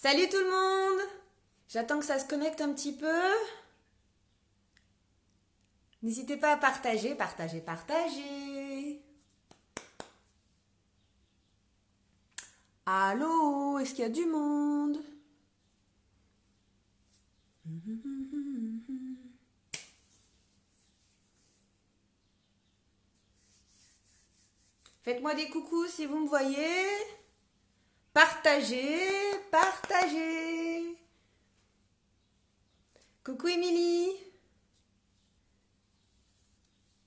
Salut tout le monde! J'attends que ça se connecte un petit peu. N'hésitez pas à partager, partager, partager. Allô, est-ce qu'il y a du monde? Faites-moi des coucous si vous me voyez. Partagez, partagez. Coucou Émilie.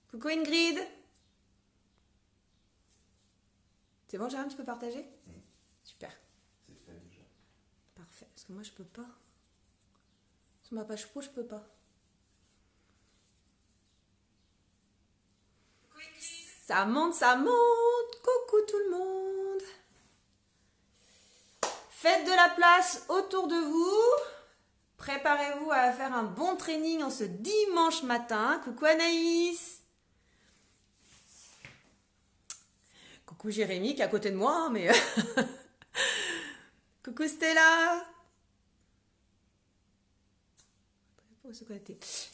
Coucou Ingrid. C'est bon, Jérôme, tu peux partager? Super. C'est fait déjà. Parfait, parce que moi je peux pas. Sur ma page pro, je peux pas. Ça monte, ça monte. Coucou tout le monde. Faites de la place autour de vous. Préparez-vous à faire un bon training en ce dimanche matin. Coucou Anaïs. Coucou Jérémy qui est à côté de moi, hein, mais... Coucou Stella.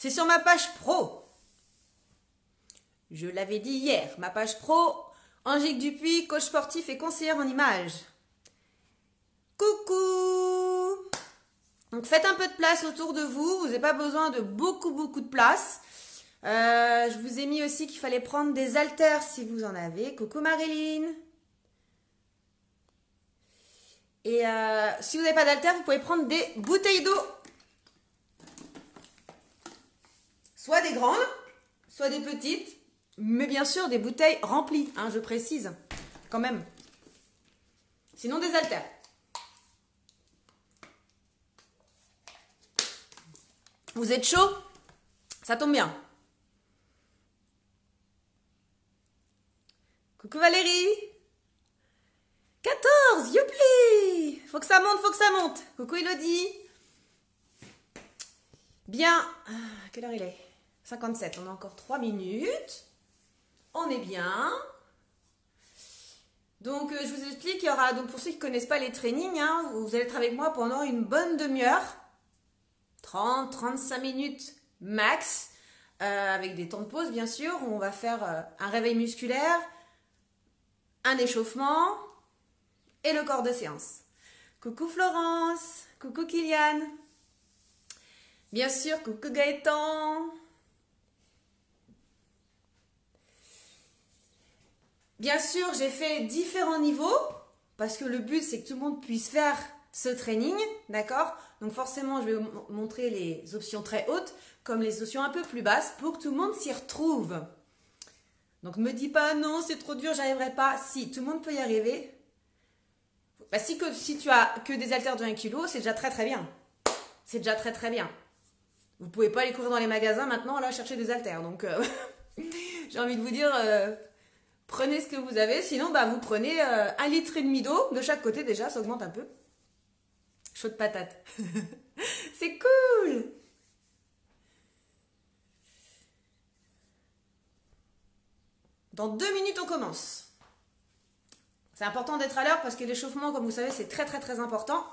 C'est sur ma page pro. Je l'avais dit hier. Ma page pro, Angélique Dupuis, coach sportif et conseillère en images. Coucou. Donc faites un peu de place autour de vous. Vous n'avez pas besoin de beaucoup de place. Je vous ai mis aussi qu'il fallait prendre des haltères si vous en avez. Coucou Marilyn. Et si vous n'avez pas d'haltères, vous pouvez prendre des bouteilles d'eau. Soit des grandes, soit des petites. Mais bien sûr, des bouteilles remplies, hein, je précise, quand même. Sinon, des haltères. Vous êtes chaud? Ça tombe bien. Coucou Valérie. 14, youpi! Faut que ça monte, faut que ça monte. Coucou Elodie. Bien. Quelle heure il est? 57, on a encore 3 minutes. On est bien. Donc, je vous explique, il y aura, donc pour ceux qui ne connaissent pas les trainings, hein, vous allez être avec moi pendant une bonne demi-heure. 30-35 minutes max, avec des temps de pause, bien sûr. On va faire un réveil musculaire, un échauffement et le corps de séance. Coucou Florence, coucou Kylian. Bien sûr, coucou Gaëtan. Bien sûr, j'ai fait différents niveaux parce que le but, c'est que tout le monde puisse faire ce training, d'accord? Donc forcément, je vais vous montrer les options très hautes comme les options un peu plus basses pour que tout le monde s'y retrouve. Donc ne me dis pas non, c'est trop dur, j'arriverai pas. Si, tout le monde peut y arriver. Bah, si tu as que des haltères de 1 kg, c'est déjà très bien. C'est déjà très bien. Vous ne pouvez pas aller courir dans les magasins maintenant, là, chercher des haltères. Donc, j'ai envie de vous dire... prenez ce que vous avez, sinon bah, vous prenez 1,5 litre d'eau de chaque côté déjà, ça augmente un peu. Chaud de patate. C'est cool! Dans 2 minutes, on commence. C'est important d'être à l'heure parce que l'échauffement, comme vous savez, c'est très important.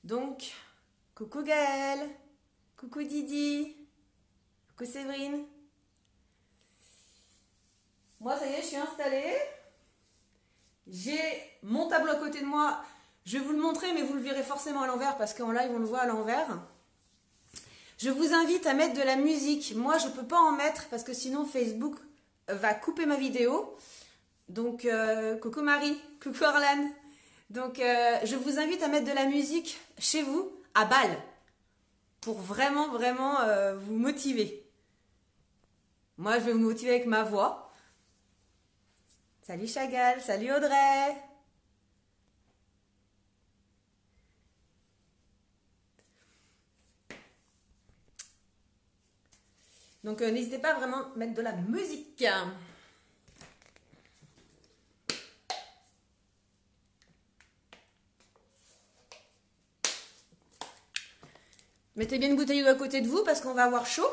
Donc, coucou Gaëlle, coucou Didi, coucou Séverine. Moi, ça y est, je suis installée. J'ai mon tableau à côté de moi. Je vais vous le montrer, mais vous le verrez forcément à l'envers parce qu'en live, on le voit à l'envers. Je vous invite à mettre de la musique. Moi, je ne peux pas en mettre parce que sinon, Facebook va couper ma vidéo. Donc, coucou Marie, coucou Orlane. Donc, je vous invite à mettre de la musique chez vous, à balle, pour vraiment vous motiver. Moi, je vais vous motiver avec ma voix. Salut Chagall, salut Audrey. Donc n'hésitez pas à vraiment mettre de la musique. Mettez bien une bouteille d'eau à côté de vous parce qu'on va avoir chaud.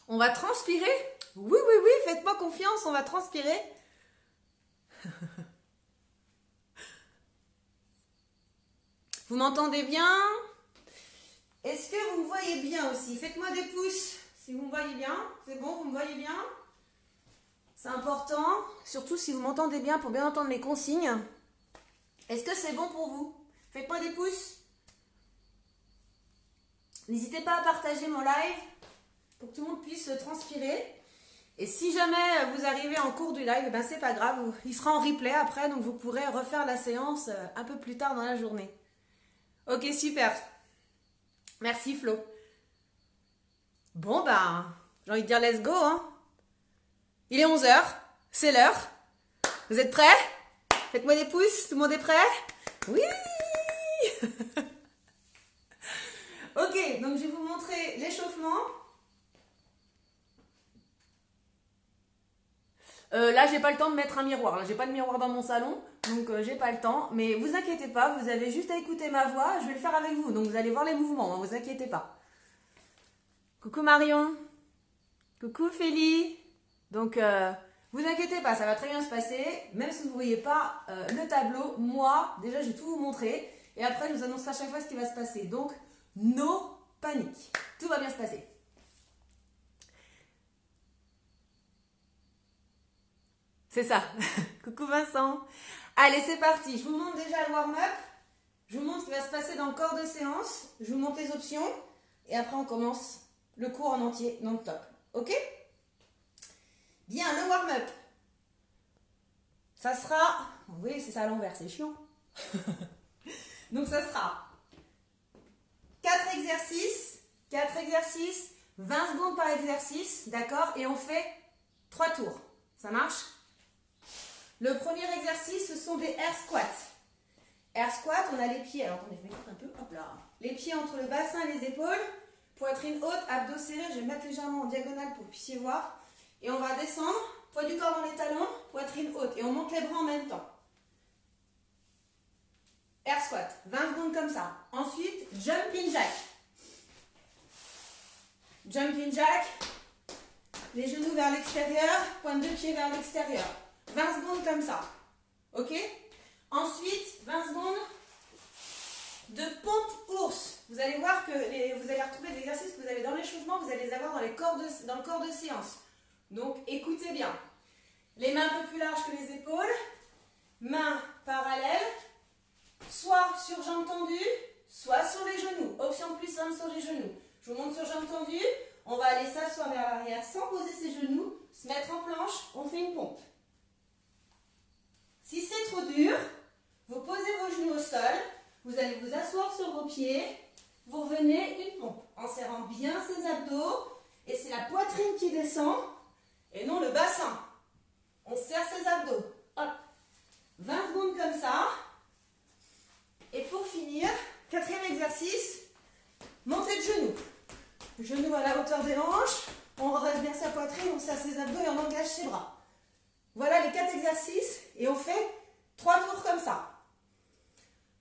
On va transpirer. Oui, faites-moi confiance, on va transpirer. Vous m'entendez bien? Est-ce que vous me voyez bien aussi? Faites-moi des pouces si vous me voyez bien. C'est bon, vous me voyez bien? C'est important, surtout si vous m'entendez bien pour bien entendre les consignes. Est-ce que c'est bon pour vous? Faites-moi des pouces. N'hésitez pas à partager mon live pour que tout le monde puisse transpirer. Et si jamais vous arrivez en cours du live, ben c'est pas grave, il sera en replay après, donc vous pourrez refaire la séance un peu plus tard dans la journée. Ok, super. Merci Flo. Bon ben, j'ai envie de dire let's go, hein. Il est 11 h, c'est l'heure. Vous êtes prêts? Faites-moi des pouces, tout le monde est prêt? Oui. Ok, donc je vais vous montrer l'échauffement. Là, j'ai pas le temps de mettre un miroir. Là, j'ai pas de miroir dans mon salon, donc j'ai pas le temps. Mais vous inquiétez pas, vous avez juste à écouter ma voix. Je vais le faire avec vous, donc vous allez voir les mouvements. Hein, vous inquiétez pas. Coucou Marion. Coucou Félie. Donc, vous inquiétez pas, ça va très bien se passer. Même si vous ne voyez pas le tableau, moi, déjà, je vais tout vous montrer. Et après, je vous annoncerai à chaque fois ce qui va se passer. Donc, no panique. Tout va bien se passer. C'est ça. Coucou Vincent. Allez, c'est parti. Je vous montre déjà le warm-up. Je vous montre ce qui va se passer dans le corps de séance. Je vous montre les options. Et après, on commence le cours en entier, donc top. Ok? Bien, le warm-up. Ça sera... Oui, c'est ça à l'envers, c'est chiant. Donc, ça sera 4 exercices. 4 exercices, 20 secondes par exercice. D'accord? Et on fait 3 tours. Ça marche? Le premier exercice, ce sont des air squats. Air squat, on a les pieds, alors attendez, je m'écoute un peu, hop là. Les pieds entre le bassin et les épaules, poitrine haute, abdos serrés, je vais mettre légèrement en diagonale pour que vous puissiez voir. Et on va descendre, poids du corps dans les talons, poitrine haute. Et on monte les bras en même temps. Air squat, 20 secondes comme ça. Ensuite, jumping jack. Jumping jack, les genoux vers l'extérieur, pointe de pied vers l'extérieur. 20 secondes comme ça. Ok? Ensuite, 20 secondes de pompe ours. Vous allez voir que vous allez retrouver des exercices que vous avez dans l'échauffement, vous allez les avoir dans le corps de séance. Donc, écoutez bien. Les mains un peu plus larges que les épaules. Mains parallèles. Soit sur jambes tendues, soit sur les genoux. Option plus simple sur les genoux. Je vous montre sur jambes tendues. On va aller s'asseoir vers l'arrière sans poser ses genoux. Se mettre en planche. On fait une pompe. Si c'est trop dur, vous posez vos genoux au sol, vous allez vous asseoir sur vos pieds, vous revenez une pompe en serrant bien ses abdos et c'est la poitrine qui descend et non le bassin. On serre ses abdos. Hop. 20 secondes comme ça. Et pour finir, 4e exercice, montée de genoux. Genoux à la hauteur des hanches, on redresse bien sa poitrine, on serre ses abdos et on engage ses bras. Voilà les 4 exercices et on fait 3 tours comme ça.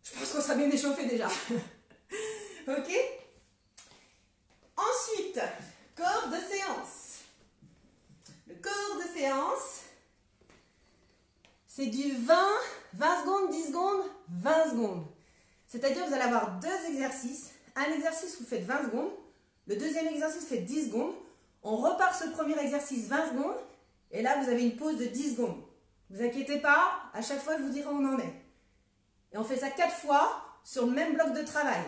Je pense qu'on sera bien échauffé déjà. Ok? Ensuite, corps de séance. Le corps de séance, c'est du 20 secondes, 10 secondes, 20 secondes. C'est-à-dire vous allez avoir 2 exercices. Un exercice, vous faites 20 secondes. Le deuxième exercice, vous faites 10 secondes. On repart sur le premier exercice 20 secondes. Et là, vous avez une pause de 10 secondes. Ne vous inquiétez pas, à chaque fois, je vous dirai où on en est. Et on fait ça 4 fois sur le même bloc de travail.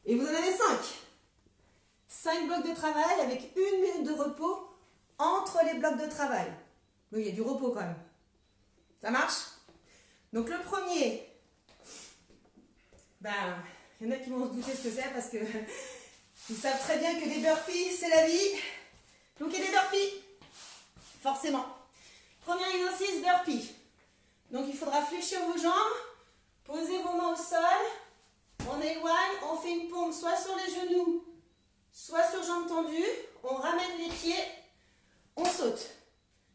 Et vous en avez 5. 5 blocs de travail avec 1 minute de repos entre les blocs de travail. Donc, il y a du repos quand même. Ça marche? Donc, le premier, ben, il y en a qui vont se douter ce que c'est parce que ils savent très bien que des burpees, c'est la vie. Donc, il y a des burpees. Forcément. Premier exercice, burpee. Donc, il faudra fléchir vos jambes, poser vos mains au sol, on éloigne, on fait une pompe soit sur les genoux, soit sur jambes tendues, on ramène les pieds, on saute.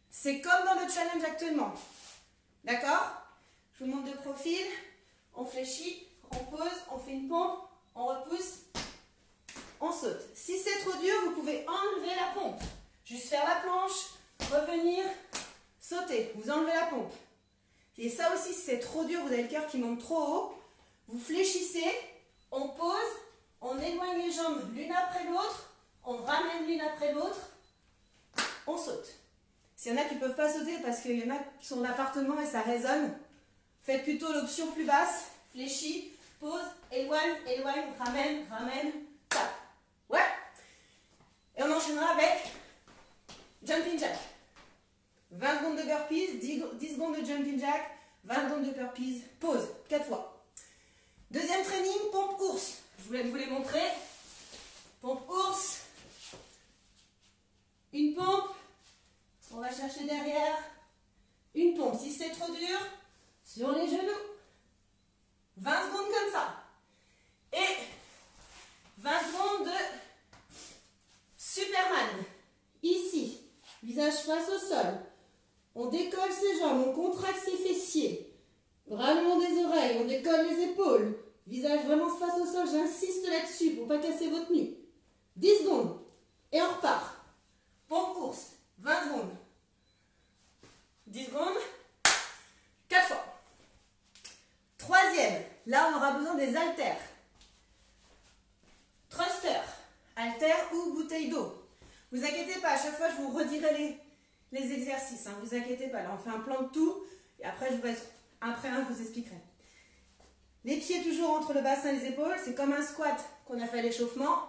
C'est comme dans le challenge actuellement. D'accord? Je vous montre de profil, on fléchit, on pose, on fait une pompe, on repousse, on saute. Si c'est trop dur, vous pouvez enlever la pompe. Juste faire la planche, revenir, sauter. Vous enlevez la pompe. Et ça aussi, si c'est trop dur, vous avez le cœur qui monte trop haut, Vous fléchissez, on pose, on éloigne les jambes l'une après l'autre, on ramène l'une après l'autre, on saute. S'il y en a qui ne peuvent pas sauter parce qu'il y en a qui sont en appartement et ça résonne, faites plutôt l'option plus basse, fléchis, pose, éloigne, éloigne, ramène, ramène, tape. Ouais. Et on enchaînera avec jumping jack. 20 secondes de burpees, 10 secondes de jumping jack, 20 secondes de burpees, pause, 4 fois. Deuxième training, pompe ours. Je voulais vous les montrer. Pompe ours. Une pompe. On va chercher derrière. Une pompe. Si c'est trop dur, sur les genoux. 20 secondes comme ça. Et 20 secondes de Superman. Ici, visage face au sol. On décolle ses jambes, on contracte ses fessiers. Bras le long des oreilles, on décolle les épaules. Visage vraiment face au sol, j'insiste là-dessus pour ne pas casser votre nuque. 10 secondes. Et on repart. Pompe course. 20 secondes. 10 secondes. 4 fois. Troisième. Là, on aura besoin des haltères. Thruster. Haltères ou bouteille d'eau. Vous inquiétez pas, à chaque fois, je vous redirai les exercices. Hein, vous inquiétez pas. Là, on fait un plan de tout. Et après, je vous expliquerai. Les pieds toujours entre le bassin et les épaules. C'est comme un squat qu'on a fait à l'échauffement.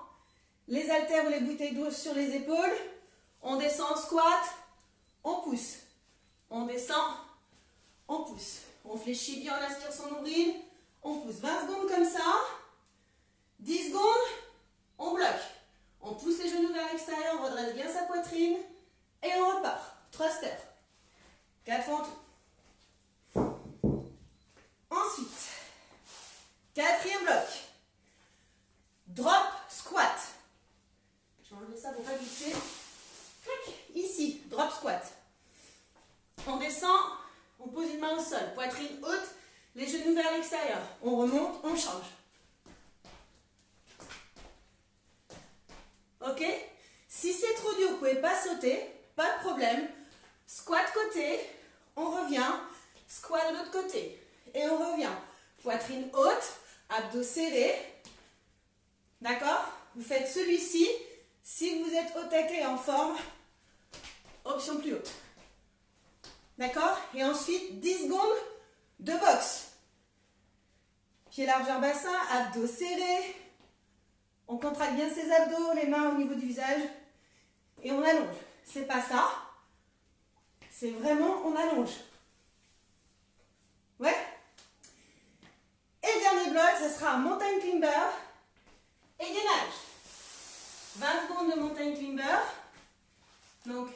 Les haltères ou les bouteilles d'eau sur les épaules. On descend en squat. On pousse. On descend. On pousse. On fléchit bien, on aspire son nombril. On pousse 20 secondes comme ça. 10 secondes. On bloque. On pousse les genoux vers l'extérieur. On redresse bien sa poitrine. Et on repart. Thruster. 4 fois en tout. Ensuite, quatrième bloc. Drop squat. Je vais enlever ça pour pas glisser. Ici, drop squat. On descend, on pose une main au sol, poitrine haute, les genoux vers l'extérieur. On remonte, on change. Ok? Si c'est trop dur, vous ne pouvez pas sauter, pas de problème. Squat côté, on revient, squat de l'autre côté. Et on revient. Poitrine haute, abdos serrés. D'accord? Vous faites celui-ci. Si vous êtes au taquet et en forme, option plus haute. D'accord? Et ensuite, 10 secondes de boxe. Pied largeur bassin, abdos serrés. On contracte bien ses abdos, les mains au niveau du visage. Et on allonge. C'est pas ça. C'est vraiment, on allonge. Ouais? Et le dernier bloc, ce sera mountain climber et gainage. 20 secondes de mountain climber. Donc,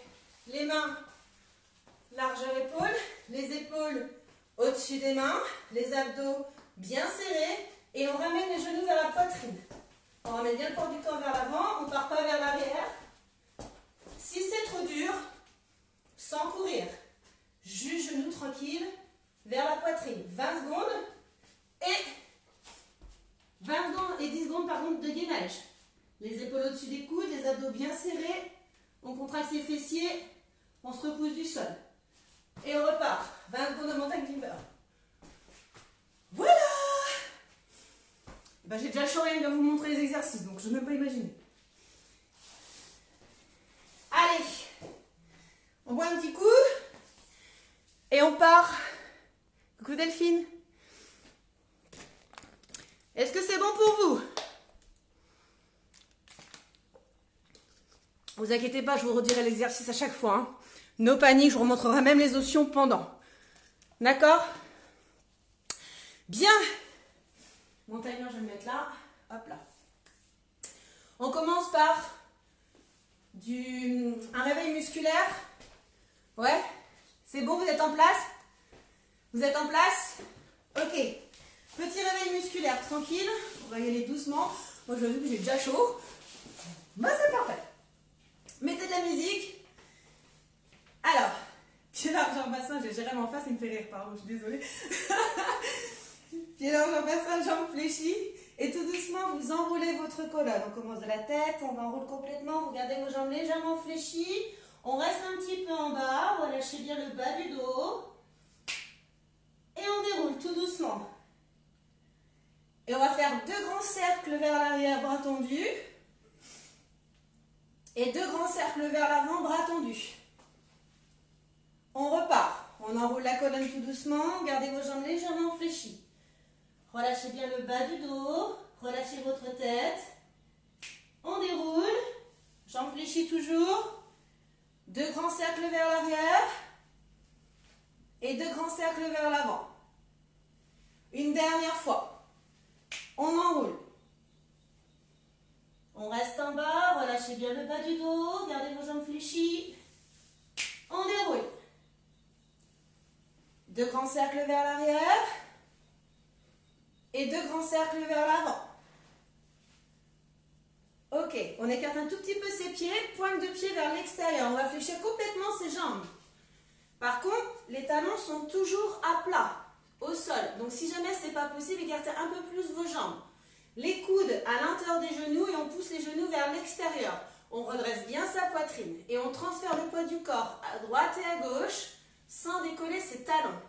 les mains, largeur épaule, les épaules au-dessus des mains, les abdos bien serrés et on ramène les genoux vers la poitrine. On ramène bien le corps du corps vers l'avant, on ne part pas vers l'arrière. Si c'est trop dur, sans courir, juste genoux tranquilles vers la poitrine. 20 secondes et 20 secondes et 10 secondes par contre de gainage. Les épaules au-dessus des coudes, les abdos bien serrés. On contracte ses fessiers, on se repousse du sol. Et on repart. 20 secondes de mountain climber. Voilà! Ben, j'ai déjà le chaud rien de vous montrer les exercices, donc je ne peux même pas imaginer. Allez, on boit un petit coup et on part. Coucou Delphine. Est-ce que c'est bon pour vous? Vous inquiétez pas, je vous redirai l'exercice à chaque fois. Hein. No panique, je vous remontrerai même les options pendant. D'accord? Bien. Mon timer, je vais le mettre là. Hop là. On commence par un réveil musculaire. Ouais? C'est bon, vous êtes en place? Vous êtes en place? Ok. Petit réveil musculaire, tranquille. On va y aller doucement. Moi, je vu que j'ai déjà chaud. Bah, c'est parfait. Mettez de la musique. Alors, pied largeur bassin, j'ai Jérém en face, il me fait rire, pardon, je suis désolée. Pied largeur bassin, jambes fléchies. Et tout doucement, vous enroulez votre colonne. On commence de la tête, on enroule complètement. Vous gardez vos jambes légèrement fléchies. On reste un petit peu en bas. On va lâcher bien le bas du dos. Et on déroule tout doucement. cercles vers l'arrière, bras tendus. Et 2 grands cercles vers l'avant, bras tendus. On repart. On enroule la colonne tout doucement. Gardez vos jambes légèrement fléchies. Relâchez bien le bas du dos. Relâchez votre tête. On déroule. Jambes fléchies toujours. 2 grands cercles vers l'arrière. Et 2 grands cercles vers l'avant. Une dernière fois. On enroule. On reste en bas. Relâchez bien le bas du dos. Gardez vos jambes fléchies. On déroule. 2 grands cercles vers l'arrière. Et 2 grands cercles vers l'avant. Ok, on écarte un tout petit peu ses pieds, pointe de pied vers l'extérieur. On va fléchir complètement ses jambes. Par contre, les talons sont toujours à plat, au sol. Donc si jamais ce n'est pas possible, écartez un peu plus vos jambes. Les coudes à l'intérieur des genoux et on pousse les genoux vers l'extérieur. On redresse bien sa poitrine et on transfère le poids du corps à droite et à gauche sans décoller ses talons.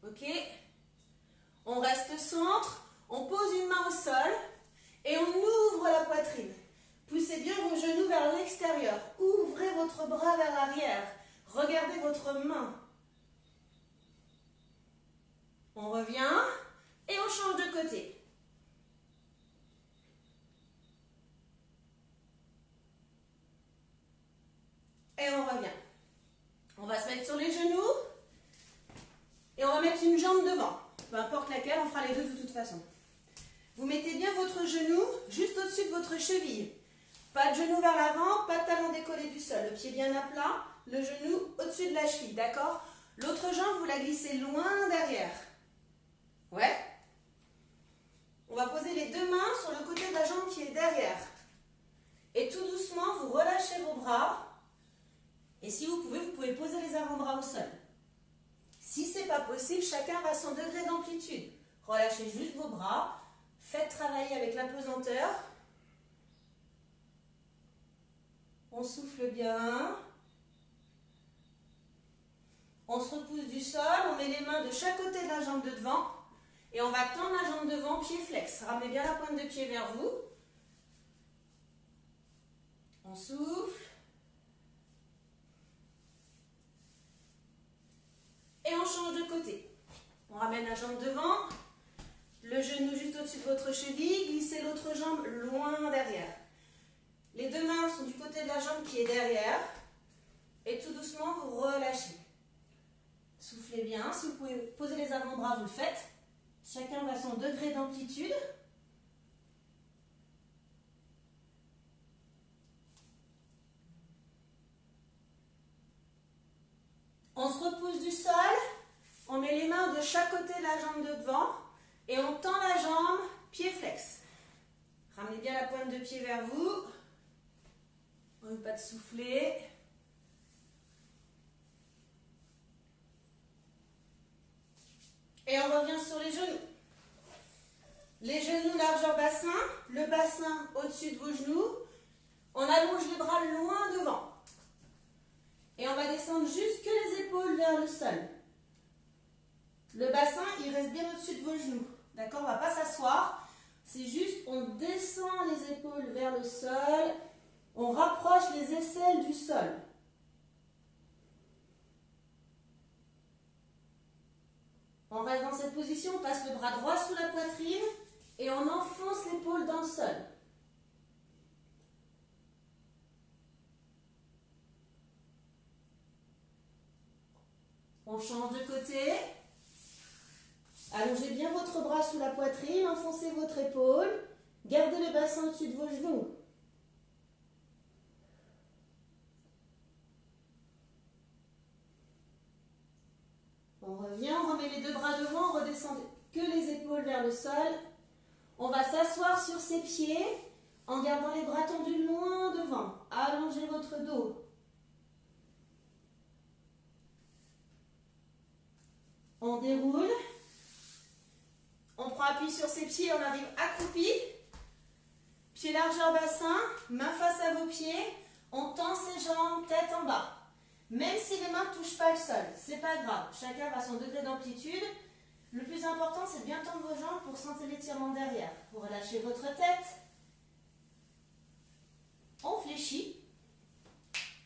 Ok, on reste centre, on pose une main au sol et on ouvre la poitrine. Poussez bien vos genoux vers l'extérieur. Ouvrez votre bras vers l'arrière. Regardez votre main. On revient et on change de côté. Et on revient. On va se mettre sur les genoux. Et on va mettre une jambe devant. Peu importe laquelle, on fera les deux de toute façon. Vous mettez bien votre genou juste au-dessus de votre cheville. Pas de genou vers l'avant, pas de talon décollé du sol. Le pied bien à plat, le genou au-dessus de la cheville, d'accord? L'autre jambe, vous la glissez loin derrière. Ouais? On va poser les 2 mains sur le côté de la jambe qui est derrière. Et tout doucement, vous relâchez vos bras. Et si vous pouvez poser les avant-bras au sol. Si ce n'est pas possible, chacun va à son degré d'amplitude. Relâchez juste vos bras. Faites travailler avec la pesanteur. On souffle bien. On se repousse du sol. On met les mains de chaque côté de la jambe de devant. Et on va tendre la jambe devant, pied flex. Ramenez bien la pointe de pied vers vous. On souffle. Et on change de côté. On ramène la jambe devant, le genou juste au-dessus de votre cheville, glissez l'autre jambe loin derrière. Les 2 mains sont du côté de la jambe qui est derrière. Et tout doucement, vous relâchez. Soufflez bien. Si vous pouvez poser les avant-bras, vous le faites. Chacun va à son degré d'amplitude. On se repousse du sol, on met les mains de chaque côté de la jambe de devant et on tend la jambe, pied flex. Ramenez bien la pointe de pied vers vous. On ne veut pas de souffler. Et on revient sur les genoux. Les genoux largeur bassin, le bassin au-dessus de vos genoux. On allonge les bras loin devant. Et on va descendre jusque les épaules vers le sol. Le bassin, il reste bien au-dessus de vos genoux. D'accord? On ne va pas s'asseoir. C'est juste, on descend les épaules vers le sol. On rapproche les aisselles du sol. On reste dans cette position, on passe le bras droit sous la poitrine et on enfonce l'épaule dans le sol. On change de côté. Allongez bien votre bras sous la poitrine, enfoncez votre épaule. Gardez le bassin au-dessus de vos genoux. On revient, on remet les 2 bras devant, on redescend que les épaules vers le sol. On va s'asseoir sur ses pieds en gardant les bras tendus loin devant. Allongez votre dos. On déroule. On prend appui sur ses pieds, on arrive accroupi. Pied largeur bassin, main face à vos pieds. On tend ses jambes, tête en bas. Même si les mains ne touchent pas le sol, c'est pas grave. Chacun va à son degré d'amplitude. Le plus important, c'est de bien tendre vos jambes pour sentir l'étirement derrière. Vous relâchez votre tête. On fléchit.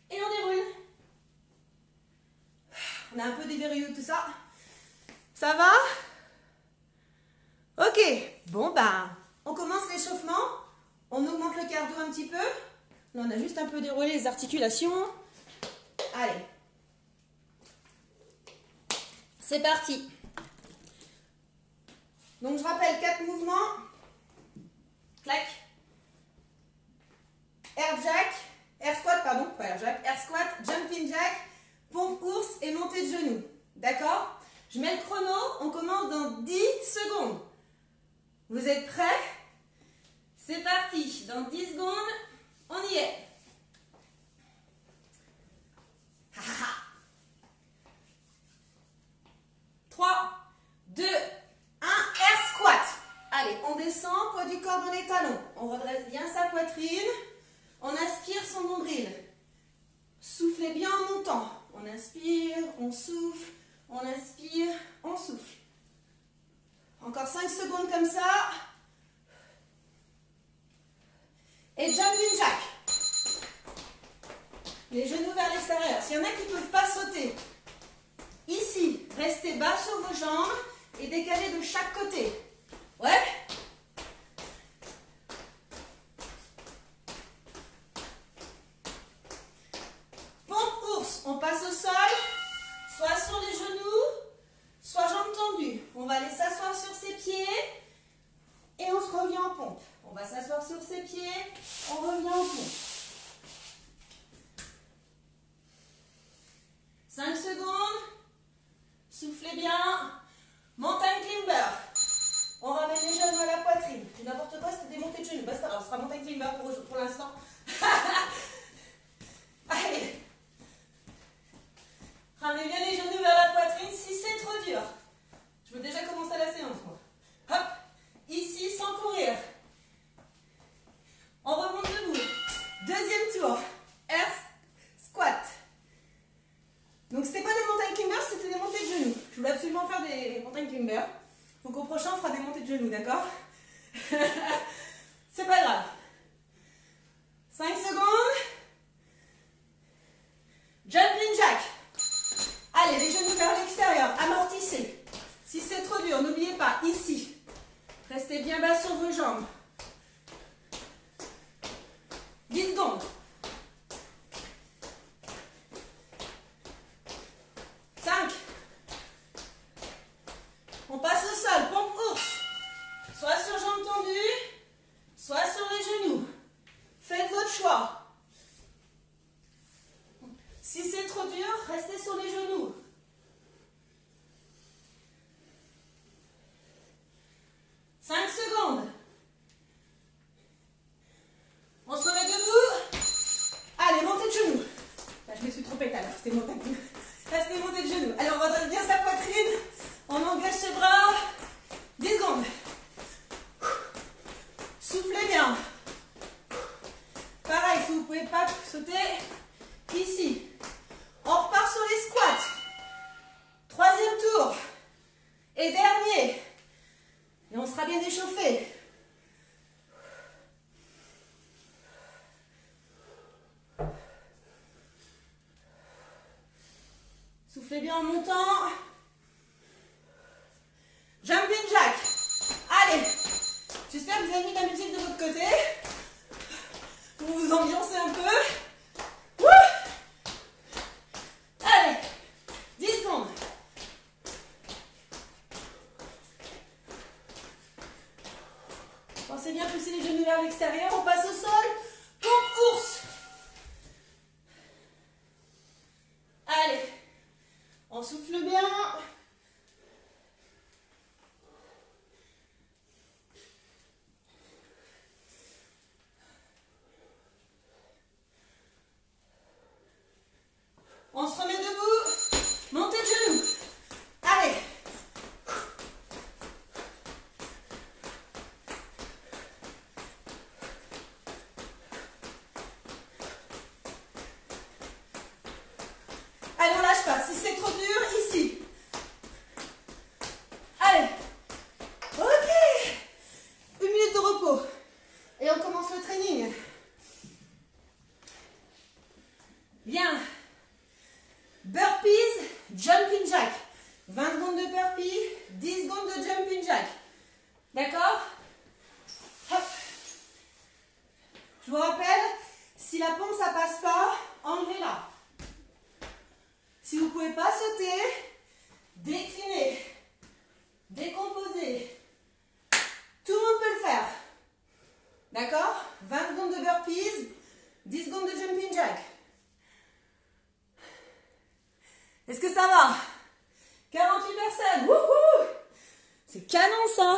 Et on déroule. On a un peu déverrouillé tout ça. Ça va? Ok. Bon, ben, on commence l'échauffement. On augmente le cardio un petit peu. Là, on a juste un peu déroulé les articulations. Allez. C'est parti. Donc, je rappelle 4 mouvements. Clac. Air jack. Air squat, pardon. Pas air jack. Air squat, jumping jack, pompe ours et montée de genoux. D'accord? Je mets le chrono. On commence dans 10 secondes. Vous êtes prêts? C'est parti. Dans 10 secondes, on y est. 3, 2, 1, air squat. Allez, on descend, poids du corps dans les talons. On redresse bien sa poitrine. On aspire son nombril. Soufflez bien en montant. On inspire, on souffle, on inspire, on souffle. Encore 5 secondes comme ça. Et jumping jack. Les genoux vers l'extérieur. S'il y en a qui ne peuvent pas sauter, ici, restez bas sur vos jambes et décalez de chaque côté. Ouais? Pompe ours. On passe au sol, soit sur les genoux, soit jambes tendues. On va aller s'asseoir sur ses pieds et on se revient en pompe. On va s'asseoir sur ses pieds, on revient en pompe. 5 secondes. Soufflez bien. Mountain climber. On ramène les genoux à la poitrine. N'importe quoi, c'était des montées de genoux. Bah, c'est pas grave, ce sera mountain climber pour l'instant. Allez. Ramenez bien les genoux vers la poitrine si c'est trop dur. Je veux déjà commencer la séance, moi. Hop. Ici, sans courir. On remonte debout. Deuxième tour. Air squat. Donc, c'était pas des mountain climbers, c'était des montées de genoux. Je voulais absolument faire des mountain climbers. Donc, au prochain, on fera des montées de genoux, d'accord? C'est pas grave. 5 secondes. Jumping jack. Allez, les genoux vers l'extérieur. Amortissez. Si c'est trop dur, n'oubliez pas, ici. Restez bien bas sur vos jambes. 10 secondes. 5. On passe au sol, pompe ours. Soit sur jambes tendues, soit sur les genoux. Faites votre choix. Si c'est trop dur, restez sur les genoux. 5 secondes. On se remet debout. Allez, montée de genoux. Là, je me suis trompée tout à l'heure, c'était montée de genoux. Là, c'était montée de genoux. Allez, on redresse bien sa poitrine. On engage ses bras. 10 secondes. Soufflez bien. Pareil, si vous ne pouvez pas sauter, ici. On repart sur les squats. Troisième tour. Et dernier. Et on sera bien échauffé. Soufflez bien en montant. Jumping jack. Allez. J'espère que vous avez mis la musique de votre côté. Vous vous ambiancez un peu. Wouh. Allez. 10 secondes. Pensez bien pousser les genoux vers l'extérieur. On passe au sol. Pompe ours. Allez. On souffle bien. On se remet debout. Montée de genoux. Allez. Allez, on lâche pas. Si c'est trop dur, ici. jack. 20 secondes de burpee, 10 secondes de jumping jack. D'accord? Hop. Je vous rappelle, si la pompe ça passe pas, enlevez-la. Si vous ne pouvez pas sauter, déclinez, décomposez. Tout le monde peut le faire. D'accord? 20 secondes de burpees, 10 secondes de jumping jack. Est-ce que ça va? 48 personnes. Wouhou! C'est canon ça.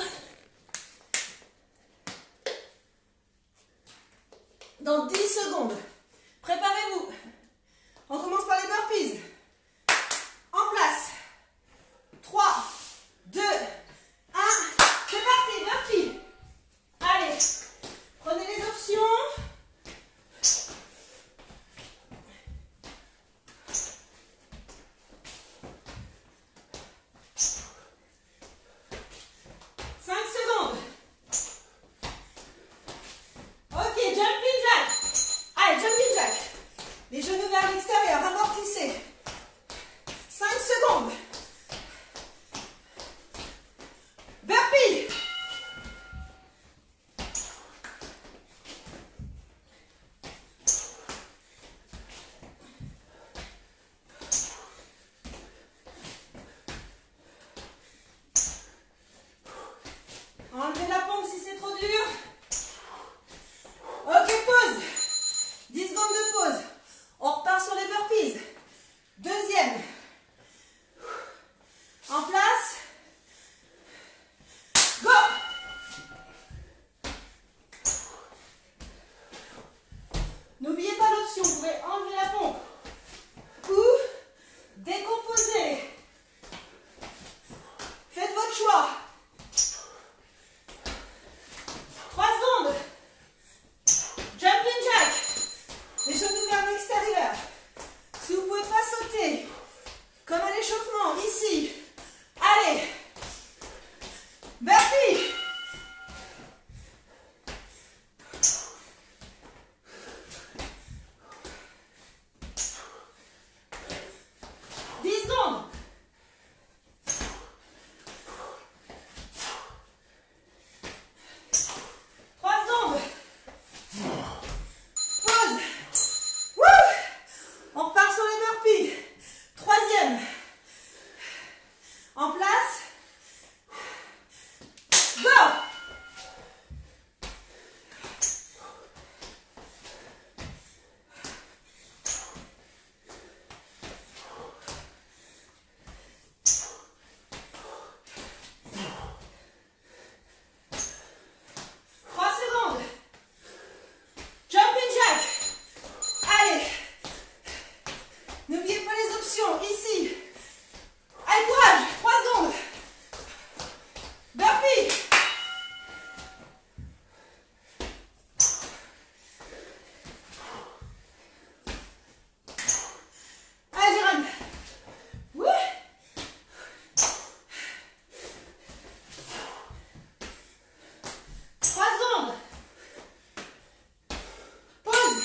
Dans 10 secondes, préparez-vous. On commence par les burpees. En place. 3, 2, 1. C'est parti, burpee. Allez, prenez les options. Les genoux vers l'extérieur, amortissez. 5 secondes. Burpee. Enlevez la pompe si c'est trop dur. Ok, pause. 10 secondes de pause. On repart sur les burpees. Deuxième. En place. Go! N'oubliez pas l'option, vous pouvez enlever la pompe ou décomposer. Faites votre choix. 3 secondes. Jumping jack. Les genoux vers l'extérieur. Si vous ne pouvez pas sauter, comme un échauffement, ici. Allez. Burpee. Ici. Allez, courage. 3 secondes. Burpee. Allez, Jérôme. Wouh. 3 secondes. Pause.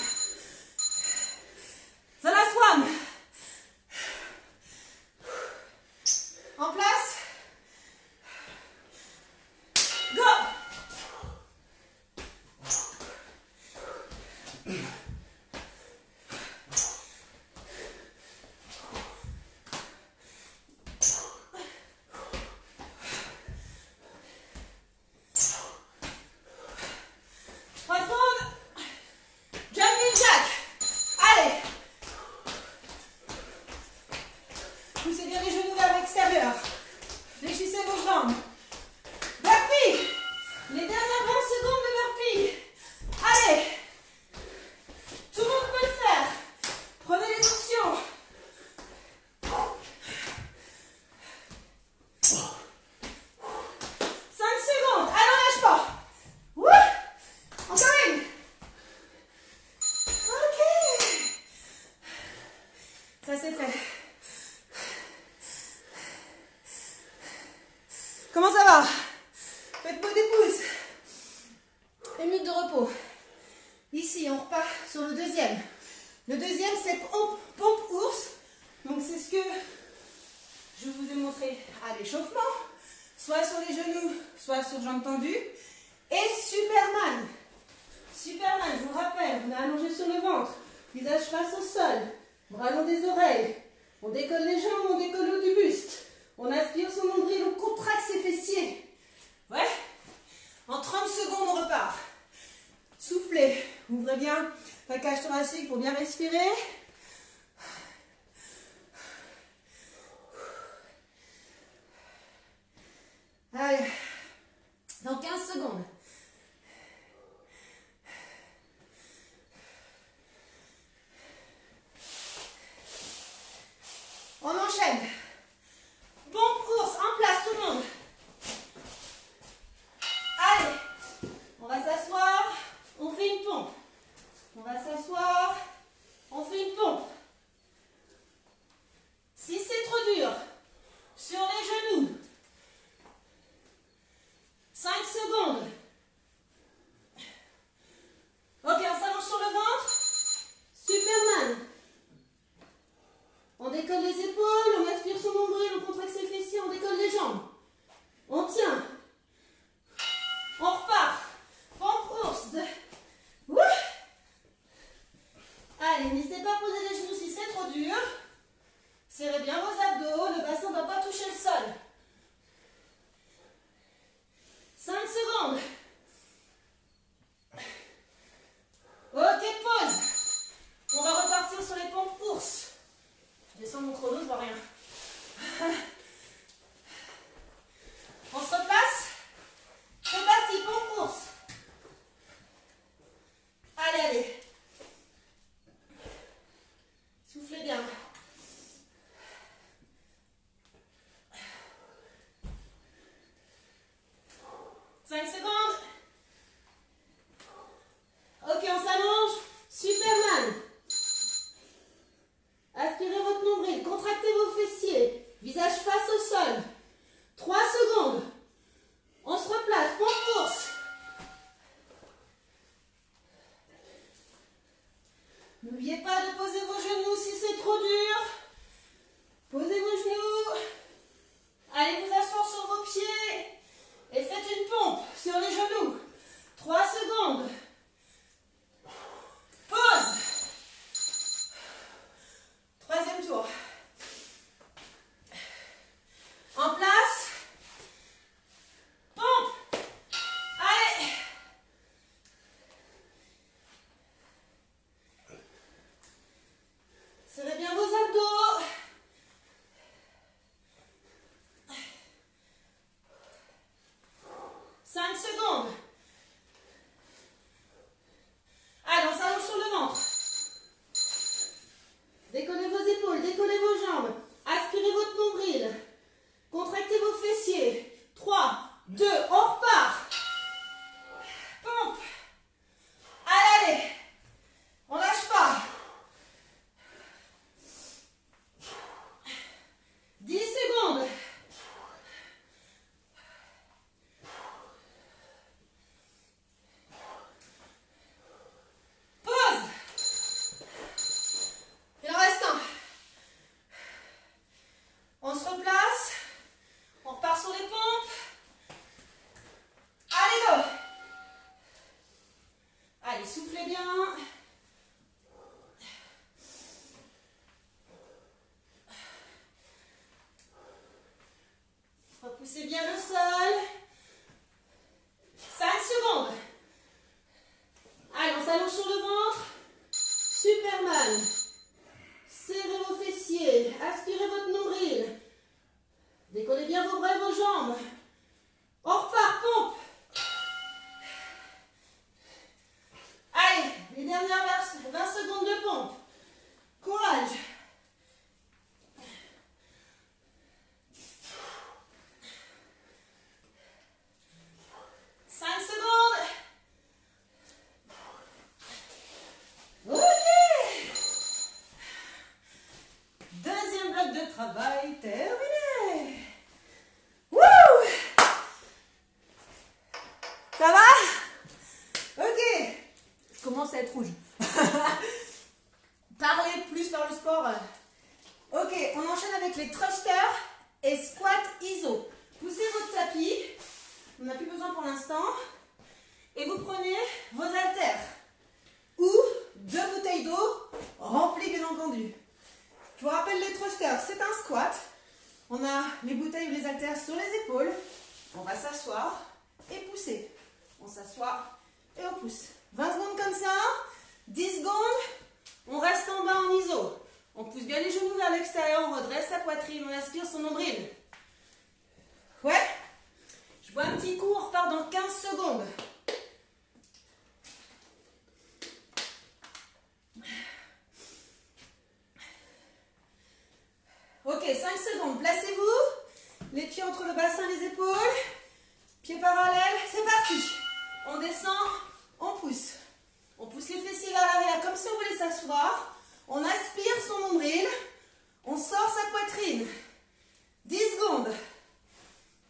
The last one. En place. Go. Jumping jack. Allez. Poussez bien les genoux vers l'extérieur. Fléchissez vos jambes. Burpee. Les dernières 20 secondes de burpee. Allez. Tout le monde peut le faire. Prenez les options. 5 secondes. Allez, on lâche pas. Wouh. Encore une. Ok. Ça c'est fait. Comment ça va? Faites-moi des pouces. Une minute de repos. Ici, on repart sur le deuxième. Le deuxième, c'est pompe ours. Donc, c'est ce que je concentrer à l'échauffement, soit sur les genoux, soit sur jambes tendues. Et Superman. Superman, je vous rappelle, on est allongé sur le ventre, visage face au sol, bras long des oreilles. On décolle les jambes, on décolle le haut du buste. On aspire son nombril, on contracte ses fessiers. Ouais. En 30 secondes, on repart. Soufflez. Ouvrez bien la cage thoracique pour bien respirer. Allez. Dans 15 secondes. On enchaîne. Pompe course, en place tout le monde. Allez, on va s'asseoir, on fait une pompe. On va s'asseoir, on fait une pompe. Si c'est trop dur, sur les genoux, 5 secondes. Ok, on s'allonge sur le ventre. Superman. On décolle les épaules, on aspire son nombril, on contracte ses fessiers, on décolle les jambes. On tient. On repart. Pompe ours. Allez, n'hésitez pas à poser les genoux si c'est trop dur. Serrez bien vos abdos, le bassin ne doit pas toucher le sol. 5 secondes. Ok, pause. On va repartir sur les pompes ours. Je descends mon chrono, je vois rien. On se replace. C'est parti, pompe course. Allez, allez. Soufflez bien. 5 secondes. Ok, on s'allonge. Superman. Aspirez votre nombril, contractez vos fessiers, visage face au sol. 3 secondes. On se replace, pompe course. N'oubliez pas de poser vos genoux si c'est trop dur. Posez vos genoux. Allez vous asseoir sur vos pieds. Et faites une pompe sur les genoux. 3 secondes. Pause. Troisième tour. En place. Pompe. Allez. Serrez bien vos abdos. Cinq secondes. Allez, on s'allonge sur le ventre. Décollez vos épaules, décollez vos jambes. Aspirez votre nombril. Contractez vos fessiers. 3, 2, on repart. Pompe. Allez, allez. On lâche pas. 10 secondes. Pause. Il en reste un. On se replace. On repart sur les pompes. Allez, go. Allez, soufflez bien. Repoussez bien le sol. 5 secondes. Allez, on s'allonge sur le ventre. Superman. Serrez vos fessiers. Aspirez votre nombril. Décollez bien vos bras et vos jambes. On repart, pompe. Allez, les dernières 20 secondes de pompe. Courage. 5 secondes. Ok. Deuxième bloc de travail terminé. Wouh! Ça va? Ok. Je commence à être rouge. Parler plus par le sport. Ok, on enchaîne avec les thrusters et squats instant. Et vous prenez vos haltères. Ou 2 bouteilles d'eau remplies bien entendu. Je vous rappelle les thrusters, c'est un squat. On a les bouteilles ou les haltères sur les épaules. On va s'asseoir et pousser. On s'assoit et on pousse. 20 secondes comme ça. 10 secondes. On reste en bas en iso. On pousse bien les genoux vers l'extérieur. On redresse sa poitrine. On inspire son nombril. Ouais. Je bois un petit coup. On repart dans 15 secondes. Ok, 5 secondes. Placez-vous. Les pieds entre le bassin et les épaules. Pieds parallèles. C'est parti. On descend. On pousse. On pousse les fessiers vers l'arrière comme si on voulait s'asseoir. On aspire son nombril. On sort sa poitrine. 10 secondes.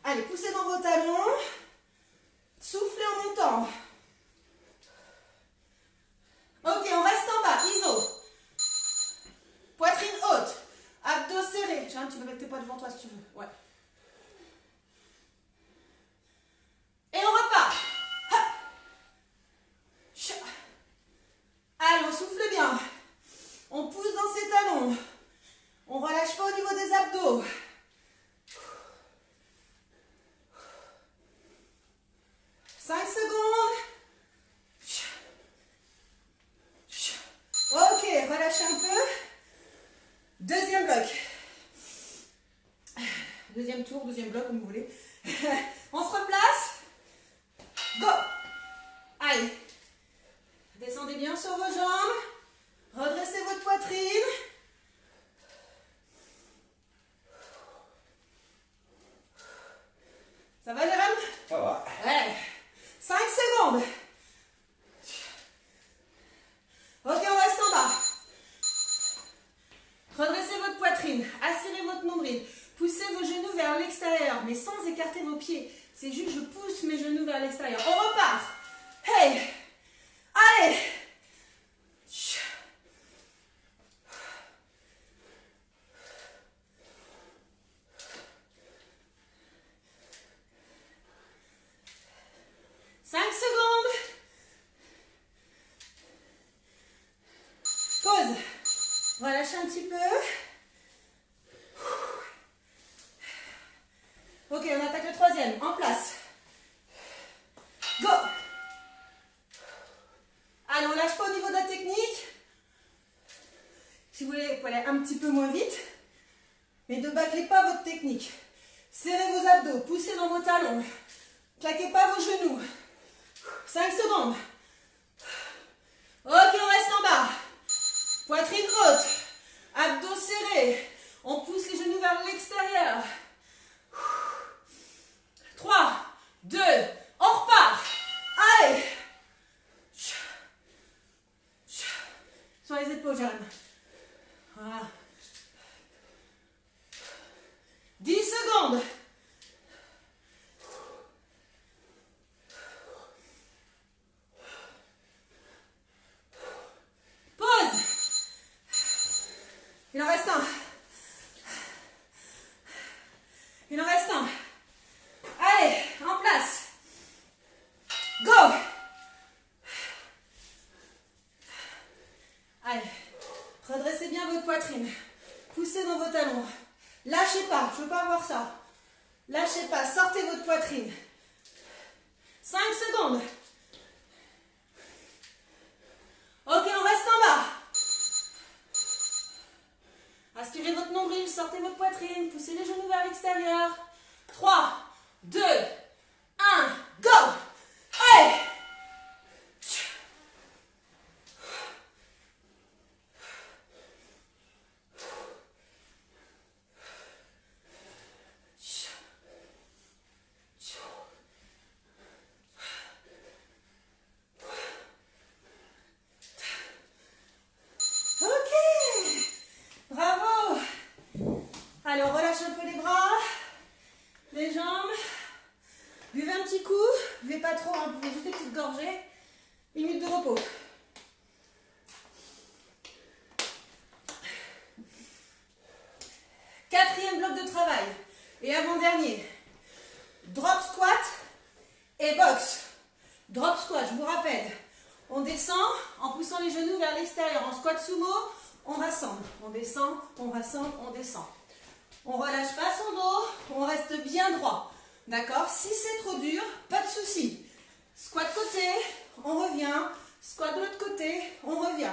Allez, poussez dans vos talons. Soufflez en montant. Ok, on reste en bas. Iso. Poitrine haute. Abdos serrés. Jeanne, tu peux mettre tes poids devant toi si tu veux. Ouais. Et on repart. Allez, on souffle bien. On pousse dans ses talons. On ne relâche pas au niveau des abdos. 5 secondes. Ok, relâchez un peu. Deuxième bloc. Deuxième tour, deuxième bloc, comme vous voulez. On se replace. Go. Allez. Descendez bien sur vos jambes. Redressez votre poitrine. Ça va, Jérôme? Ça va. Ouais. 5 secondes. Ok, on reste en bas. Redressez votre poitrine. Asserrez votre nombril. Poussez vos genoux vers l'extérieur, mais sans écarter vos pieds. C'est juste, je pousse mes genoux vers l'extérieur. On repart. Hey. Allez. 5 secondes. Pause. Relâchez un petit peu. Ok, on attaque le troisième. En place. Go. Allez, on lâche pas au niveau de la technique. Si vous voulez, vous pouvez aller un petit peu moins vite. Mais ne bâclez pas votre technique. Serrez vos abdos. Poussez dans vos talons. Claquez pas vos genoux. 5 secondes. Ok, on reste en bas. Poitrine haute. Abdos serrés. On pousse les genoux vers l'extérieur. 3, 2, on repart. Allez. Sur les épaules, Jeanne. Voilà. 10 secondes. Pause. Il en reste un. Il en reste un. Allez, en place. Go. Allez, redressez bien votre poitrine. Poussez dans vos talons. Lâchez pas, je ne veux pas voir ça. Lâchez pas, sortez votre poitrine. 5 secondes. Ok, on reste en bas. Aspirez votre nombril, sortez votre poitrine, poussez les genoux vers l'extérieur. 3, 2, 1, go. Allez. Allez, on relâche un peu les bras, les jambes. Buvez un petit coup. Buvez pas trop, hein, vous pouvez juste des petites gorgées. 1 minute de repos. Quatrième bloc de travail. Et avant-dernier. Drop squat Et box. Drop squat, je vous rappelle. On descend en poussant les genoux vers l'extérieur. En squat sumo, on rassemble. On descend, on rassemble, on descend. On ne relâche pas son dos, on reste bien droit. D'accord? Si c'est trop dur, pas de souci. Squat côté, on revient. Squat de l'autre côté, on revient.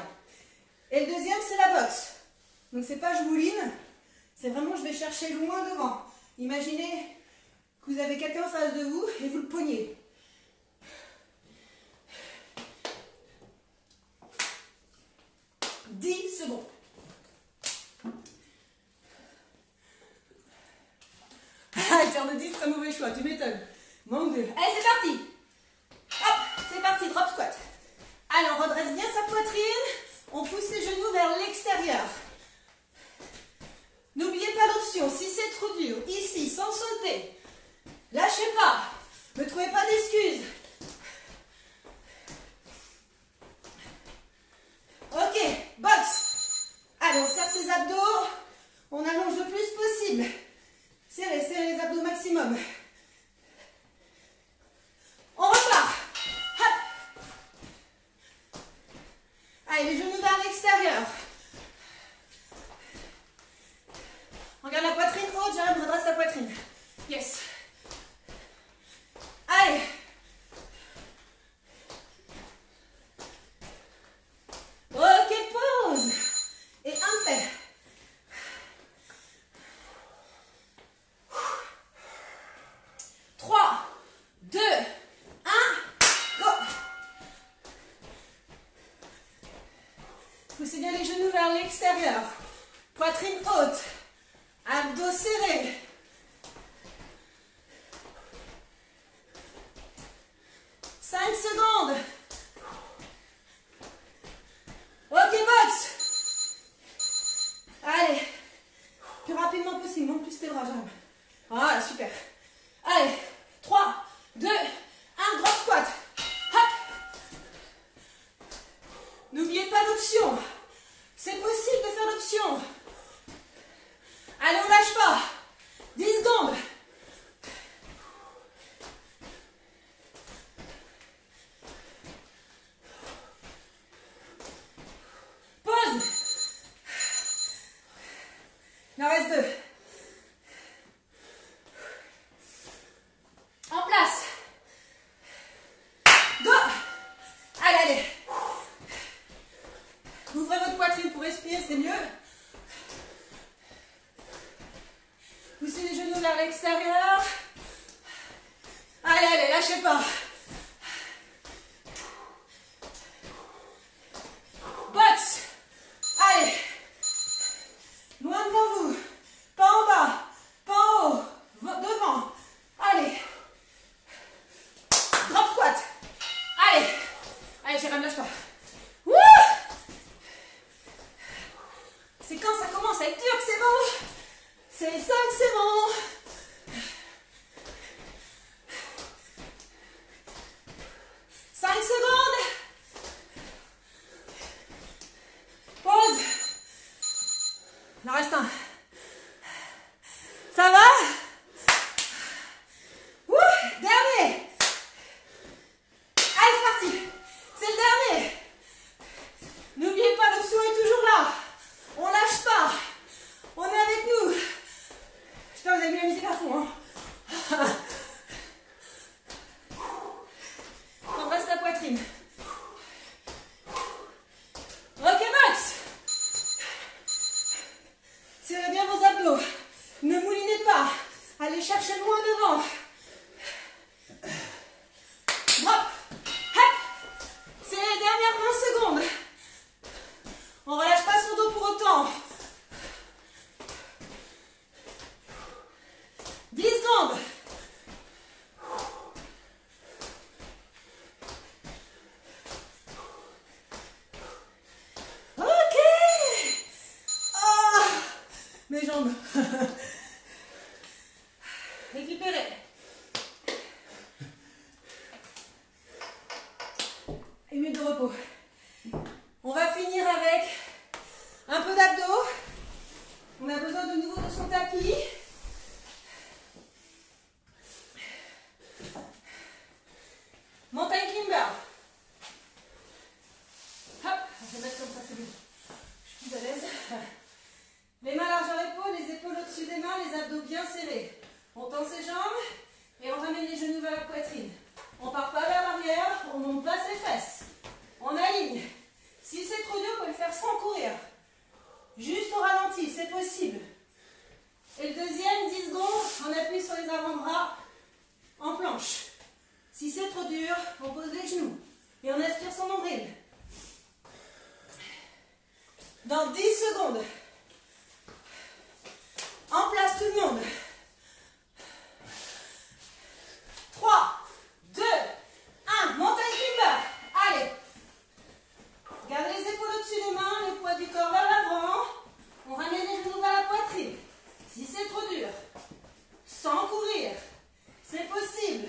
Et le deuxième, c'est la boxe. Donc, c'est pas je mouline, c'est vraiment je vais chercher loin devant. Imaginez que vous avez quelqu'un en face de vous et vous le poignez. « 10 secondes. Ah, le terme de 10, très mauvais choix, tu m'étonnes. Manque de... Allez, c'est parti. Hop, c'est parti, drop squat. Allez, on redresse bien sa poitrine. On pousse les genoux vers l'extérieur. N'oubliez pas l'option, si c'est trop dur, ici, sans sauter. Lâchez pas. Ne trouvez pas d'excuses. Ok, box. Allez, on serre ses abdos. On allonge le plus possible. Serrez, serrez les abdos maximum. On repart. Hop. Allez, les genoux vers l'extérieur. Regarde la poitrine haute, j'arrive, redresse la poitrine. Yes. Allez. Ok, pause. Et un fait. Trois, deux, un, go. Poussez bien les genoux vers l'extérieur. Poitrine haute. Abdos serrés. Cinq secondes. Ok, box. Allez. Plus rapidement possible. Monte plus tes bras, jambes. Voilà, super. Allez. 3, 2, 1. Drop squat. Hop. N'oubliez pas l'option. C'est possible de faire l'option. Allez, on lâche pas. 10 secondes. Pause. Il en reste 2. En place. Go. Allez, allez. Ouvrez votre poitrine pour respirer, c'est mieux. Poussez les genoux vers l'extérieur. Allez, allez, lâchez pas. Box. Allez. Loin devant vous. Pas en bas. Pas en haut. Devant. Allez. Drop squat. Allez. Allez, Jérôme, lâche pas. Wouh. C'est quand ça commence à être dur que c'est bon. C'est ça que c'est bon. 5 secondes. Pause. Il en reste un. Ça va? Ouh, dernier. Allez, c'est parti. C'est le dernier. N'oubliez pas, l'option est toujours là. On lâche pas. On est avec nous. J'espère que vous avez mis la musique à fond. Hein. On reste la poitrine. Ok, box. Serrez bien vos abdos. Ne moulinez pas. Allez chercher loin devant. Drop. Hop. C'est les dernières 20 secondes. On ne relâche pas son dos pour autant. 10 secondes. Ok. Oh, mes jambes. Récupérez. Une minute de repos. On va finir avec un peu d'abdos. On a besoin de nouveau de son tapis. ses jambes et on ramène les genoux vers la poitrine. On ne part pas vers l'arrière, on monte pas ses fesses. On aligne. Si c'est trop dur, on peut le faire sans courir. Juste au ralenti, c'est possible. Et le deuxième, 10 secondes, on appuie sur les avant-bras en planche. Si c'est trop dur, on pose les genoux et on aspire son nombril. Dans 10 secondes. En place tout le monde. 3, 2, 1. Montée climber. Allez. Gardez les épaules au-dessus des mains, le poids du corps vers l'avant. On ramène les genoux vers la poitrine. Si c'est trop dur, sans courir, c'est possible.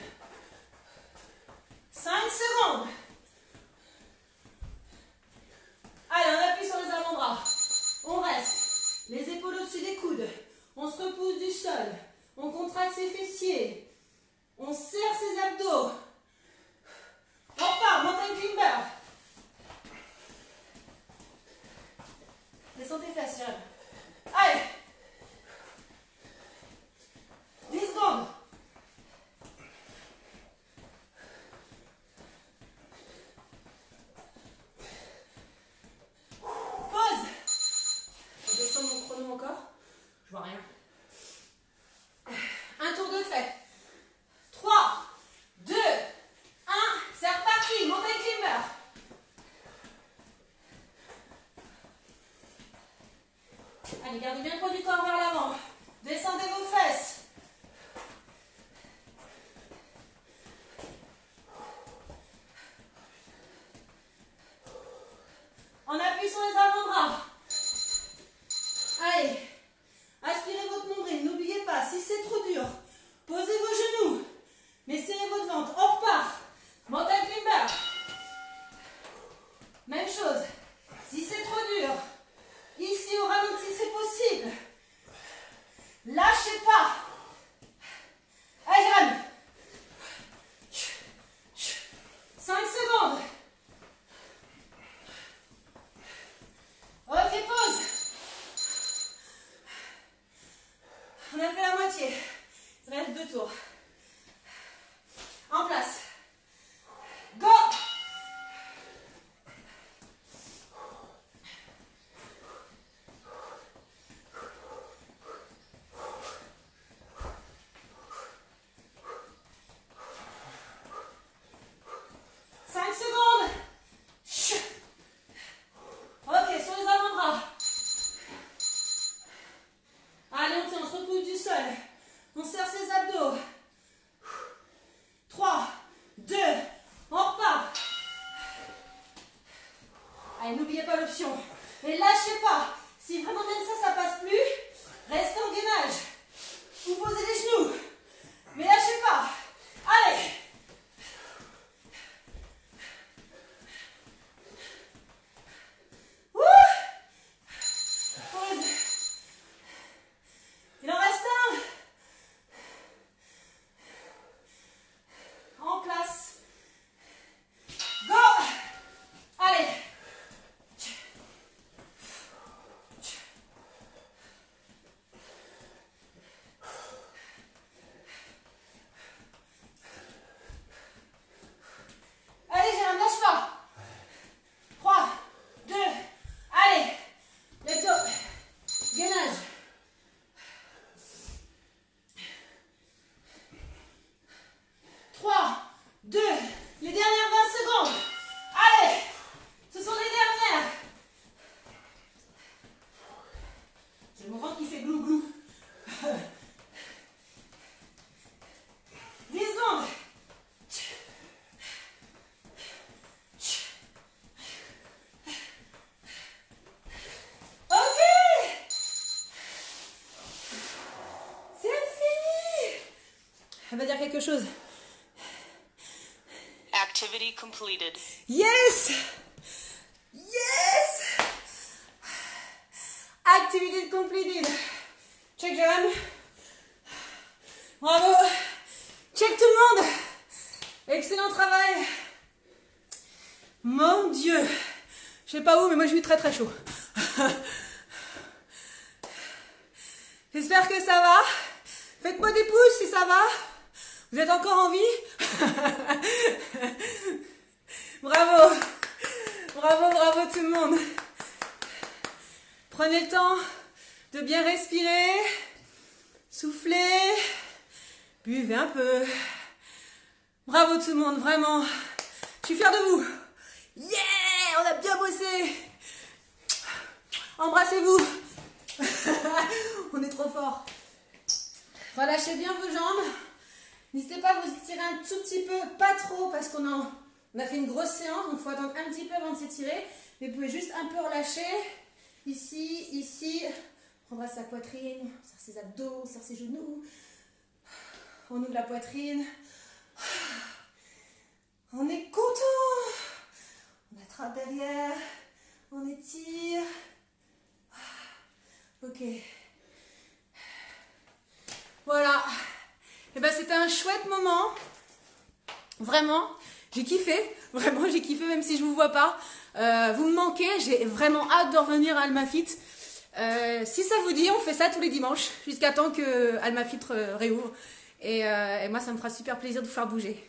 5 secondes. Allez, on appuie sur les avant-bras. On reste. Les épaules au-dessus des coudes. On se repousse du sol. On contracte ses fessiers. On serre ses abdos. On repart, mountain climber. Descends tes fesses, Jérôme. Allez. 10 secondes. Pause. Je descends mon chrono encore. Je vois rien. Un tour de fait. 3, 2, 1. C'est reparti. Mountain climber. Allez, gardez bien le poids du corps vers l'avant. Descendez vos fesses. On appuie sur les avant-bras. Allez. Aspirez votre nombril. N'oubliez pas, si c'est trop dur, posez vos genoux. Mais serrez votre ventre. On repart. Mountain climber. Même chose. Si c'est trop dur, ici au ralenti, c'est possible. Lâchez pas. Allez, Jérôme. 5 secondes. Ok, pause. On a fait la moitié. Il reste 2 tours. En place. Go. On serre ses abdos. 3, 2, on repart. Allez, n'oubliez pas l'option. Et lâchez pas. Si vraiment même ça passe plus, restez en gainage. Vous posez les genoux. Mais lâchez pas. Allez. Pause. Il en reste un. En place. Go. Allez. Allez, j'ai un lâche pas. 3, 2, allez. Let's go. Gainage. 3, 2, les dernières 20 secondes. Allez, ce sont les dernières. J'ai mon ventre qui fait glou glou. 10 secondes. Ok. C'est fini. Elle va dire quelque chose. Activity completed. Yes! Yes! Activity completed. Check, Jérôme. Bravo. Check tout le monde. Excellent travail. Mon Dieu. Je sais pas où, mais moi j'ai eu très très chaud. J'espère que ça va. Faites Faites-moi des pouces si ça va. Vous êtes encore en vie? Bravo. Bravo, bravo tout le monde. Prenez le temps de bien respirer. Soufflez. Buvez un peu. Bravo tout le monde, vraiment. Je suis fière de vous. Yeah, on a bien bossé. Embrassez-vous. On est trop fort. Relâchez bien vos jambes. N'hésitez pas à vous étirer un tout petit peu, pas trop, parce qu'on a fait une grosse séance, donc il faut attendre un petit peu avant de s'étirer. Mais vous pouvez juste un peu relâcher. Ici, ici. On embrasse sa poitrine, on serre ses abdos, on serre ses genoux. On ouvre la poitrine. On est content. On attrape derrière. On étire. Ok. Voilà. Et ben c'était un chouette moment. Vraiment. J'ai kiffé. Vraiment, j'ai kiffé même si je vous vois pas. Vous me manquez. J'ai vraiment hâte de revenir à Almafit. Si ça vous dit, on fait ça tous les dimanches. Jusqu'à temps que Almafit réouvre. Et moi, ça me fera super plaisir de vous faire bouger.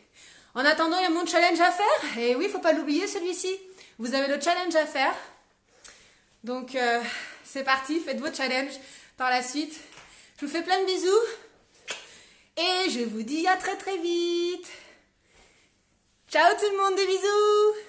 En attendant, il y a mon challenge à faire. Et oui, il ne faut pas l'oublier celui-ci. Vous avez le challenge à faire. Donc, c'est parti. Faites vos challenges par la suite. Je vous fais plein de bisous. Et je vous dis à très très vite. Ciao tout le monde, des bisous.